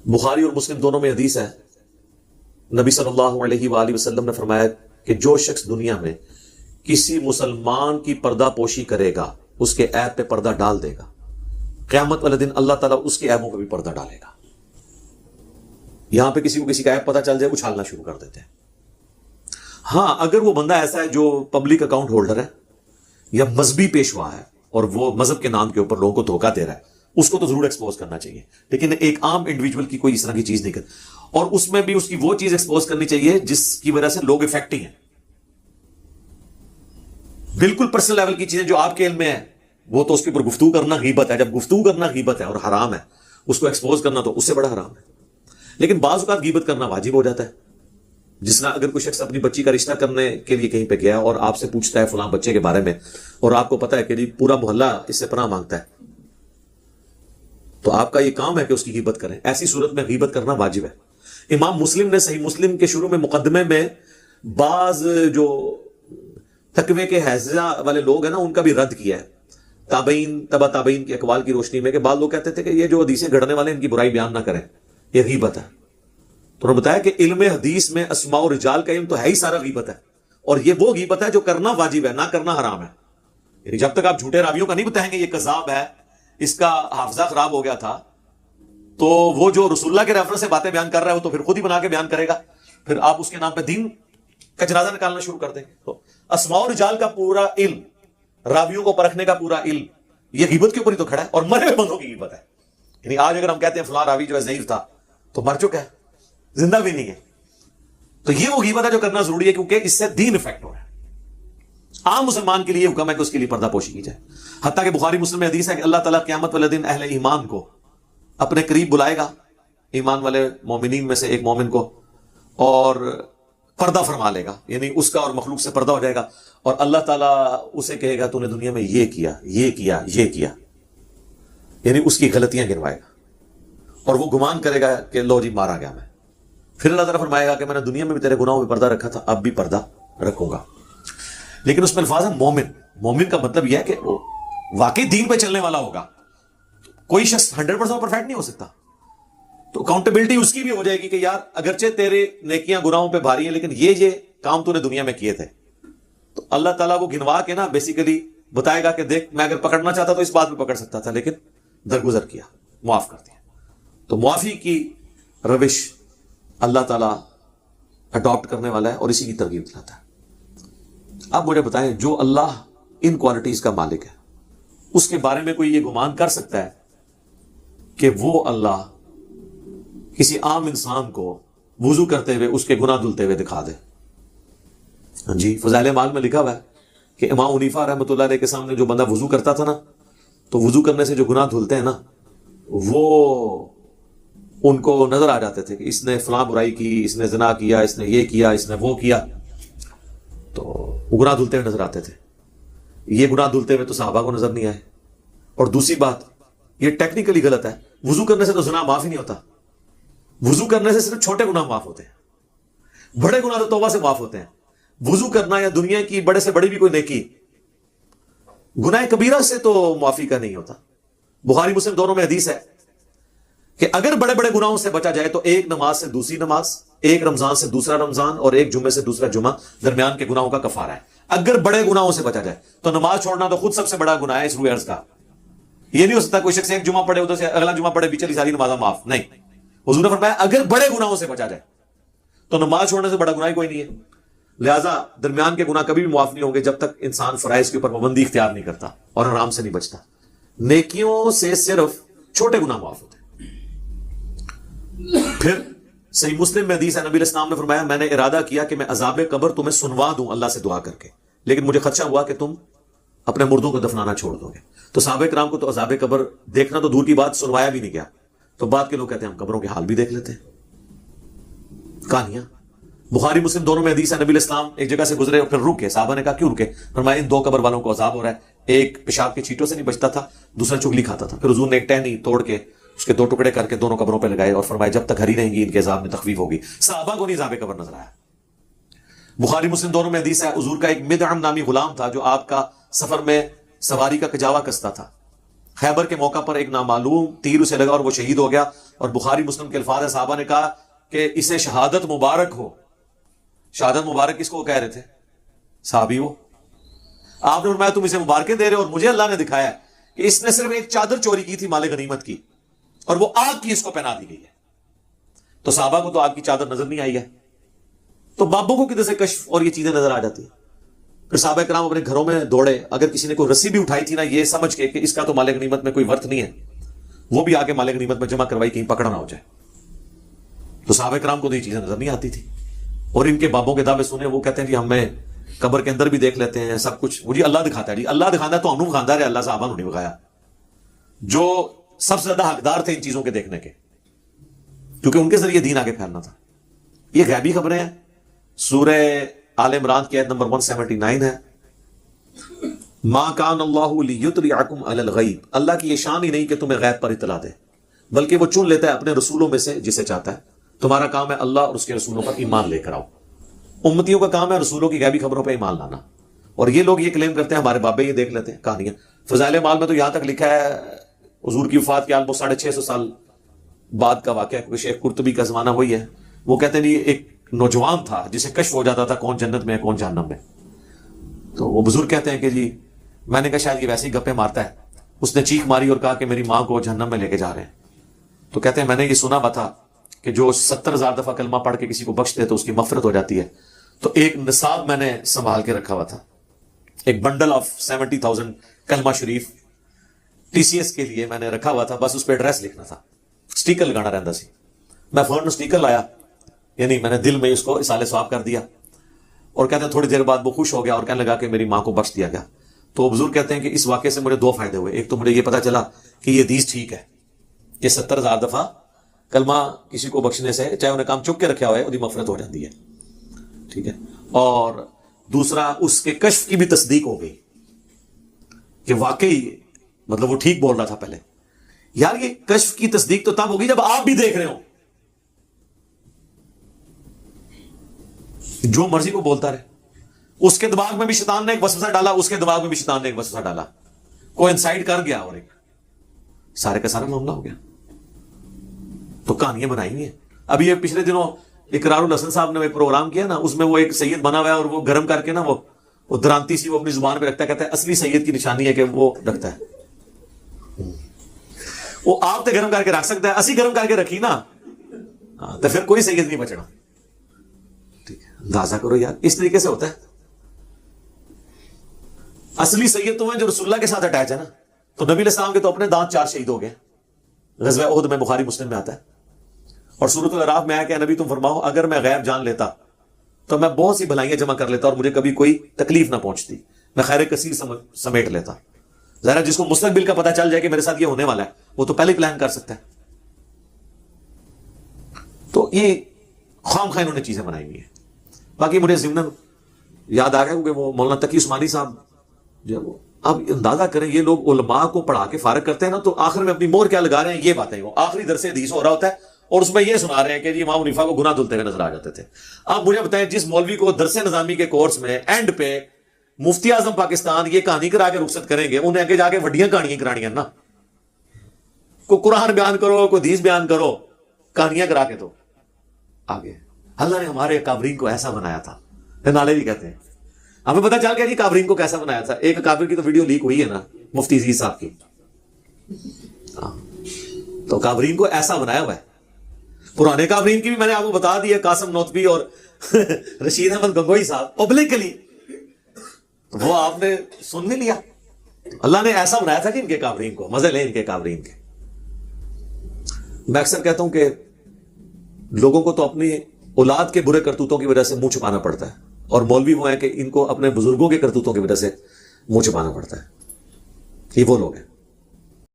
بخاری اور مسلم دونوں میں حدیث ہے، نبی صلی اللہ علیہ وآلہ وسلم نے فرمایا کہ جو شخص دنیا میں کسی مسلمان کی پردہ پوشی کرے گا، اس کے عیب پہ پردہ ڈال دے گا، قیامت والے دن اللہ تعالیٰ اس کے عیبوں پہ بھی پردہ ڈالے گا۔ یہاں پہ کسی کو کسی کا عیب پتہ چل جائے، اچھالنا شروع کر دیتے ہیں۔ ہاں، اگر وہ بندہ ایسا ہے جو پبلک اکاؤنٹ ہولڈر ہے یا مذہبی پیشوا ہے اور وہ مذہب کے نام کے اوپر لوگوں کو دھوکہ دے رہا ہے، اس کو تو ضرور ایکسپوز کرنا چاہیے، لیکن ایک عام انڈیویجول کی کوئی اس طرح کی چیز نہیں کرتی، اور اس میں بھی اس کی وہ چیز ایکسپوز کرنی چاہیے جس کی وجہ سے لوگ افیکٹنگ ہیں۔ بالکل پرسنل لیول کی چیزیں جو آپ کے علم میں ہے، وہ تو اس کے اوپر گفتگو کرنا غیبت ہے۔ جب گفتگو کرنا غیبت ہے اور حرام ہے، اس کو ایکسپوز کرنا تو اس سے بڑا حرام ہے۔ لیکن بعض اوقات غیبت کرنا واجب ہو جاتا ہے، جس طرح اگر کوئی شخص اپنی بچی کا رشتہ کرنے کے لیے کہیں پہ گیا اور آپ سے پوچھتا ہے فلاں بچے کے بارے میں، اور آپ کو پتا ہے کہ جی پورا محلہ اس سے پناہ مانگتا ہے، تو آپ کا یہ کام ہے کہ اس کی غیبت کریں۔ ایسی صورت میں غیبت کرنا واجب ہے۔ امام مسلم نے صحیح مسلم کے شروع میں مقدمے میں بعض جو تقوی کے حیضہ والے لوگ ہیں نا، ان کا بھی رد کیا ہے، تابعین تبع تابعین کے اقوال کی روشنی میں، کہ بعض لوگ کہتے تھے کہ یہ جو حدیثیں گھڑنے والے ان کی برائی بیان نہ کریں، یہ غیبت ہے۔ تو انہوں نے بتایا کہ علم حدیث میں اسماء و رجال کا علم تو ہے ہی سارا غیبت ہے، اور یہ وہ غیبت ہے جو کرنا واجب ہے، نہ کرنا حرام ہے۔ یعنی جب تک آپ جھوٹے راویوں کا نہیں بتائیں گے یہ کذاب ہے، اس کا حافظہ خراب ہو گیا تھا، تو وہ جو رسول اللہ کے ریفرنس سے باتیں بیان کر رہا ہے وہ تو پھر خود ہی بنا کے بیان کرے گا، پھر آپ اس کے نام پہ دین کا جنازہ نکالنا شروع کر دیں گے۔ تو اسماء و رجال کا پورا علم، راویوں کو پرکھنے کا پورا علم، یہ غیبت کے اوپر ہی تو کھڑا ہے، اور مرے ہوئے بندوں کی غیبت ہے۔ یعنی آج اگر ہم کہتے ہیں فلاں راوی جو ہے ضعیف تھا، تو مر چکا ہے، زندہ بھی نہیں ہے، تو یہ وہ غیبت ہے جو کرنا ضروری ہے، کیونکہ اس سے دین افیکٹ ہو رہا ہے۔ عام مسلمان کے لیے حکم ہے کہ اس کے لیے پردہ پوشی کی جائے، حتیٰ کہ بخاری مسلم میں حدیث ہے کہ اللہ تعالیٰ قیامت والے دن اہل ایمان کو اپنے قریب بلائے گا، ایمان والے مومنین میں سے ایک مومن کو، اور پردہ فرما لے گا، یعنی اس کا اور مخلوق سے پردہ ہو جائے گا، اور اللہ تعالیٰ اسے کہے گا تو نے دنیا میں یہ کیا، یہ کیا، یہ کیا، یعنی اس کی غلطیاں گنوائے گا، اور وہ گمان کرے گا کہ لو جی مارا گیا میں۔ پھر اللہ تعالیٰ فرمائے گا کہ میں نے دنیا میں بھی تیرے گناہوں پہ پردہ رکھا تھا، اب بھی پردہ رکھوں گا۔ لیکن اس میں الفاظ ہے مومن۔ مومن کا مطلب یہ ہے کہ وہ واقعی دین پہ چلنے والا ہوگا۔ کوئی شخص 100% پرفیکٹ نہیں ہو سکتا، تو اکاؤنٹیبلٹی اس کی بھی ہو جائے گی کہ یار اگرچہ تیرے نیکیاں گناہوں پہ بھاری ہیں، لیکن یہ کام تو نے دنیا میں کیے تھے، تو اللہ تعالیٰ وہ گنوا کے نا بیسیکلی بتائے گا کہ دیکھ میں اگر پکڑنا چاہتا تو اس بات میں پکڑ سکتا تھا، لیکن درگزر کیا، معاف کر دیا۔ تو معافی کی روش اللہ تعالیٰ اڈاپٹ کرنے والا ہے اور اسی کی ترغیب دلاتا ہے۔ اب مجھے بتائیں، جو اللہ ان کوالٹیز کا مالک ہے، اس کے بارے میں کوئی یہ گمان کر سکتا ہے کہ وہ اللہ کسی عام انسان کو وضو کرتے ہوئے اس کے گناہ دھلتے ہوئے دکھا دے؟ جی، فضائل اعمال میں لکھا ہوا ہے کہ امام حنیفہ رحمۃ اللہ علیہ کے سامنے جو بندہ وضو کرتا تھا نا، تو وضو کرنے سے جو گناہ دھلتے ہیں نا، وہ ان کو نظر آ جاتے تھے کہ اس نے فلاں برائی کی، اس نے زنا کیا، اس نے یہ کیا، اس نے وہ کیا، تو وہ گناہ دھلتے ہوئے نظر آتے تھے۔ یہ گناہ دھلتے ہوئے تو صحابہ کو نظر نہیں آئے۔ اور دوسری بات، یہ ٹیکنیکلی غلط ہے، وضو کرنے سے تو زنا معاف ہی نہیں ہوتا۔ وضو کرنے سے صرف چھوٹے گناہ معاف ہوتے ہیں، بڑے گناہ تو توبہ سے معاف ہوتے ہیں۔ وضو کرنا یا دنیا کی بڑے سے بڑی بھی کوئی نیکی گناہ کبیرہ سے تو معافی کا نہیں ہوتا۔ بخاری مسلم دونوں میں حدیث ہے کہ اگر بڑے بڑے گناہوں سے بچا جائے تو ایک نماز سے دوسری نماز، ایک رمضان سے دوسرا رمضان، اور ایک جمعے سے دوسرا جمعہ درمیان کے گناہوں کا کفارہ ہے۔ اگر بڑے گناہوں سے بچا جائے تو نماز چھوڑنا تو خود سب سے بڑا گناہ ہے اس روئے عرض کا۔ یہ نہیں ہو سکتا کوئی شخص ایک جمعہ پڑھے ادھر سے اگلا جمعہ پڑھے بیچ والی ساری نمازیں معاف، نہیں۔ حضور نے فرمایا اگر بڑے گناہوں سے بچا جائے تو نماز چھوڑنے سے بڑا گناہ کوئی نہیں ہے۔ لہٰذا درمیان کے گناہ کبھی بھی معاف نہیں ہوں گے جب تک انسان فرائض کے اوپر پابندی اختیار نہیں کرتا اور حرام سے نہیں بچتا۔ نیکیوں سے صرف چھوٹے گناہ معاف ہوتے ہیں۔ پھر صحیح مسلم میں حدیث ہے، نبی علیہ السلام نے فرمایا میں نے ارادہ کیا کہ میں عذاب قبر تمہیں سنوا دوں اللہ سے دعا کر کے، لیکن مجھے خدشہ ہوا کہ تم اپنے مردوں کو دفنانا چھوڑ دو گے۔ تو صحابہ کرام کو تو عذاب قبر دیکھنا تو دور کی بات، سنوایا بھی نہیں گیا۔ تو بعد کے لوگ کہتے ہیں ہم قبروں کے حال بھی دیکھ لیتے ہیں۔ کہانیاں بخاری مسلم دونوں میں حدیث ہے، نبی علیہ السلام ایک جگہ سے گزرے اور پھر رکے۔ صحابہ نے کہا کیوں رکے؟ فرمایا ان دو قبر والوں کو عذاب ہو رہا ہے، ایک پیشاب کی چھینٹوں سے نہیں بچتا تھا، دوسرا چگلی کھاتا تھا۔ پھر حضور نے ایک ٹہنی توڑ کے اس کے دو ٹکڑے کر کے دونوں قبروں پہ لگائے اور فرمایا جب تک ہری رہیں گی ان کے عذاب میں تخفیف ہوگی۔ صحابہ کو نہیں عذاب قبر نظر آیا۔ بخاری مسلم دونوں میں حدیث ہے، حضور کا ایک مدعم نامی غلام تھا جو آپ کا سفر میں سواری کا کجاوا کستا تھا۔ خیبر کے موقع پر ایک نامعلوم تیر اسے لگا اور وہ شہید ہو گیا، اور بخاری مسلم کے الفاظ ہیں، صحابہ نے کہا کہ اسے شہادت مبارک ہو۔ شہادت مبارک کس کو کہہ رہے تھے؟ صحابی ہو۔ آپ نے فرمایا تم اسے مبارکیں دے رہے ہو، اور مجھے اللہ نے دکھایا ہے کہ اس نے صرف ایک چادر چوری کی تھی مال غنیمت کی، اور وہ آگ کی اس کو پہنا دی گئی ہے۔ تو صحابہ کو تو آگ کی چادر نظر نہیں آئی ہے، تو بابوں کو کدھر سے کشف اور یہ چیزیں نظر آ جاتی ہیں؟ پھر صحابہ کرام اپنے گھروں میں دوڑے، اگر کسی نے کوئی رسی بھی اٹھائی تھی نا، یہ سمجھ کے کہ اس کا تو مال غنیمت میں کوئی ورت نہیں ہے، وہ بھی آگے مال غنیمت میں جمع کروائی، کہیں پکڑا نہ ہو جائے۔ تو صحابہ کرام کو تو یہ چیزیں نظر نہیں آتی تھی، اور ان کے بابوں کے دعوے سنے، وہ کہتے ہیں جی ہمیں قبر کے اندر بھی دیکھ لیتے ہیں، سب کچھ وہ جی اللہ دکھاتا ہے، جی اللہ دکھاتا ہے تو ہم خاندار ہے، اللہ صحابہ نے نہیں بکھایا، جو سب سے زیادہ حقدار تھے ان چیزوں کے دیکھنے کے، کیونکہ ان کے ذریعے دین آگے پھیلنا تھا۔ یہ غیبی خبریں ہیں۔ سورہ آل عمران کی آیت نمبر 179 ہے، ما کان اللہ لیطلعکم علی الغیب، اللہ کی یہ شان ہی نہیں کہ تمہیں غیب پر اطلاع دے، بلکہ وہ چن لیتا ہے اپنے رسولوں میں سے جسے چاہتا ہے۔ تمہارا کام ہے اللہ اور اس کے رسولوں پر ایمان لے کر آؤ۔ امتیوں کا کام ہے رسولوں کی غیبی خبروں پہ ایمان لانا، اور یہ لوگ یہ کلیم کرتے ہیں ہمارے بابے یہ دیکھ لیتے ہیں کہانیاں۔ فضائل مال میں تو یہاں تک لکھا ہے، حضور کی وفات کے آلموسٹ 650 سال بعد کا واقعہ، کیونکہ شیخ قرطبی کا زمانہ وہی ہے، وہ کہتے ہیں یہ ایک نوجوان تھا جسے کشف ہو جاتا تھا کون جنت میں ہے کون جہنم میں، تو وہ بزرگ کہتے ہیں کہ جی میں نے کہا شاید یہ ویسے ہی گپے مارتا ہے، اس نے چیخ ماری اور کہا کہ میری ماں کو جہنم میں لے کے جا رہے ہیں۔ تو کہتے ہیں میں نے یہ سنا ہوا تھا کہ جو 70,000 دفعہ کلمہ پڑھ کے کسی کو بخش دے تو اس کی مغفرت ہو جاتی ہے، تو ایک نصاب میں نے سنبھال کے رکھا ہوا تھا، ایک بنڈل آف 70,000 کلمہ شریف ٹی سی ایس کے لیے میں نے رکھا ہوا تھا، بس اس پہ ایڈریس لکھنا تھا، سٹیکر لگانا رہتا سی۔ میں فوراً سٹیکر لایا، یعنی میں نے دل میں اس کو اصالے ثواب کر دیا، اور کہتے ہیں تھوڑی دیر بعد وہ خوش ہو گیا اور کہنے لگا کہ میری ماں کو بخش دیا گیا۔ تو بزرگ کہتے ہیں کہ اس واقعے سے مجھے 2 فائدے ہوئے، ایک تو مجھے یہ پتا چلا کہ یہ حدیث ٹھیک ہے کہ 70,000 دفعہ کلمہ کسی کو بخشنے سے چاہے انہیں کام چک کے رکھا ہوا ہے، وہ مغفرت ہو جاتی ہے، ٹھیک ہے۔ اور دوسرا اس کے کشف کی بھی تصدیق ہو گئی کہ واقعی مطلب وہ ٹھیک بول رہا تھا پہلے۔ یار یہ کشف کی تصدیق تو تب ہوگی جب آپ بھی دیکھ رہے ہو، جو مرضی کو بولتا رہے، اس کے دماغ میں بھی شیطان نے ایک وسوسہ ڈالا، اس کے دماغ میں بھی شیطان نے ایک وسوسہ ڈالا، کوئی انسائڈ کر گیا اور ایک سارے کا سارا معاملہ ہو گیا۔ تو کہانیاں بنائی ہوئی ہیں۔ ابھی یہ پچھلے دنوں اقرار الحسن صاحب نے ایک پروگرام کیا نا، اس میں وہ ایک سید بنا ہوا ہے اور وہ گرم کر کے نا وہ درانتی سی وہ اپنی زبان پہ رکھتا ہے، کہتا ہے اصلی سید کی نشانی ہے کہ وہ رکھتا ہے، وہ آپ تے گرم کر کے رکھ سکتا ہے، اسی گرم کر کے رکھی نا تو پھر کوئی سید نہیں بچنا۔ ٹھیک ہے، اندازہ کرو یار، اس طریقے سے ہوتا ہے۔ اصلی سید تو ہیں جو رسول اللہ کے ساتھ اٹیچ ہے نا۔ تو نبی علیہ السلام کے تو اپنے دانت 4 شہید ہو گئے، غزوہ احد میں، بخاری مسلم میں آتا ہے، اور سورۃ الاعراف میں آیا کہ نبی تم فرماؤ اگر میں غیب جان لیتا تو میں بہت سی بھلائیاں جمع کر لیتا اور مجھے کبھی کوئی تکلیف نہ پہنچتی، میں خیر کثیر سمیٹ لیتا۔ ظاہر جس کو مستقبل کا پتہ چل جائے کہ میرے ساتھ یہ ہونے والا ہے، وہ تو پہلے پلان کر سکتا ہے۔ تو یہ خام خواہ انہوں نے چیزیں بنائی ہوئی ہیں۔ باقی مجھے ضمن یاد آ گیا کیونکہ وہ مولانا تقی عثمانی صاحب جو وہ، اب اندازہ کریں یہ لوگ علماء کو پڑھا کے فارغ کرتے ہیں نا، تو آخر میں اپنی مور کیا لگا رہے ہیں، یہ باتیں وہ آخری درس حدیث ہو رہا ہوتا ہے اور اس میں یہ سنا رہے ہیں کہ جی امام حنیفہ کو گناہ دھلتے ہوئے نظر آ جاتے تھے۔ اب مجھے بتائیں جس مولوی کو درس نظامی کے کورس میں اینڈ پہ مفتی اعظم پاکستان یہ کہانی کرا کے رخصت کریں گے، انہیں آگے جا کے وڈیاں کہانیاں کرانی ہیں نا، کوئی قرآن بیان کرو، کوئی حدیث بیان کرو، کہانیاں کرا کے تو آگے۔ اللہ نے ہمارے کابرین کو ایسا بنایا تھا، نالے بھی کہتے ہیں، ہمیں پتہ چل گیا کہ کابرین کو کیسا بنایا تھا۔ ایک کابر کی تو ویڈیو لیک ہوئی ہے نا، مفتی عزیز صاحب کی، تو کابرین کو ایسا بنایا ہوا ہے۔ پرانے کابرین کی بھی میں نے آپ کو بتا دی ہے، قاسم نوتبی اور رشید احمد گنگوئی صاحب پبلکلی، وہ آپ نے سن بھی لیا۔ اللہ نے ایسا بنایا تھا کہ ان کے کابرین کو مزے لیں، ان کے کابرین کے۔ میں اکثر کہتا ہوں کہ لوگوں کو تو اپنی اولاد کے برے کرتوتوں کی وجہ سے منہ چھپانا پڑتا ہے، اور مولوی وہ ہیں کہ ان کو اپنے بزرگوں کے کرتوتوں کی وجہ سے منہ چھپانا پڑتا ہے۔ یہ وہ لوگ ہیں۔